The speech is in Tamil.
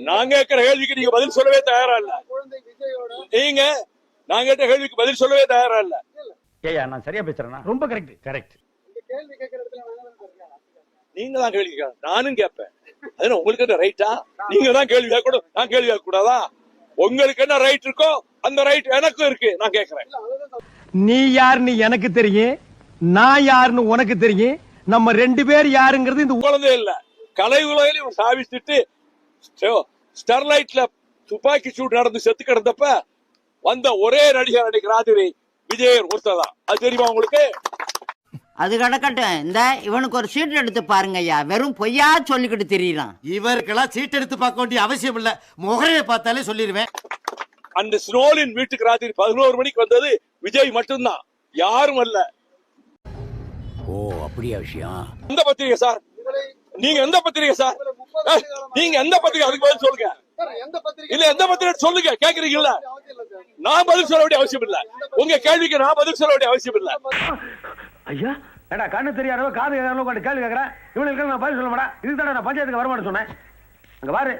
நான் கேட்கிற கேள்விக்கு நீங்க பதில் சொல்லவே தயாரா இல்ல. நீங்க நான் கேட்ட கேள்விக்கு பதில் சொல்லவே தயாரா இல்ல. ஏய்யா நான் சரியா பேசுறேனா? ரொம்ப கரெக்ட் கரெக்ட். நீங்க தான் கேள்வி கேட்க, நானும் கேட்பேன். அது உங்களுக்கு என்ன ரைட்டா? நீங்க தான் கேள்வி கேட்கணும், நான் கேள்வி கேட்க கூடாதா? உங்களுக்கு என்ன ரைட் இருக்கோ அந்த ரைட் எனக்கும் இருக்கு, நான் கேட்கிறேன். நீ யாருன்னு எனக்கு தெரியும், நான் யாருன்னு உனக்கு தெரியும். நம்ம ரெண்டு பேர் யாருங்கிறது இந்த குழந்தை இல்ல, கலை உலகிலும் சாவிச்சுட்டு ஸ்டெர்லைட்ல துப்பாக்கி சூடு நடந்து செத்து கிடந்தப்ப வந்த ஒரே நடிகர் நடிகர் விஜய் ஒருத்ததான். அது தெரியுமா உங்களுக்கு? அது கிடக்கட்டும். இந்த இவனுக்கு ஒரு சீட் எடுத்து பாருங்க ஐயா, வெறும் பொய்யா சொல்லிக்கிட்டு தெரியலாம். இவருக்கெல்லாம் சீட் எடுத்து பார்க்க வேண்டிய அவசியம் இல்ல, முகரையை பார்த்தாலே சொல்லிடுவேன். அந்த ஸ்னோலின் வீட்டுக்கு ராத்திரி 11 மணிக்கு வந்தது விஜய் மட்டும்தான், யாரும் அல்ல. ஓ அப்படியா விஷயம்? எந்த பத்திரிகை சார்? நீங்க எந்த பத்திரிகை சார்? நீங்க எந்த பத்திரிகை? அதுக்கு பதில் சொல்லுங்க. இல்ல எந்த பத்திரிகை சொல்லுங்க, கேக்குறீங்கல்ல? நான் பதில் சொல்ல வேண்டிய அவசியம் இல்ல, உங்க கேள்விக்கு நான் பதில் சொல்ல வேண்டிய அவசியம் இல்ல. ஐயா ஏடா கண்ணு தெரியாதவங்க காது கேட்கறவங்க கேள்வி கேட்கறேன். இவனுக்கு நான் பதில் சொல்ல மாட்டேன். இதுக்கு தான் நான் பஞ்சாயத்துக்கு வரமாட்டேன்னு சொன்னேன். அங்க பாரு.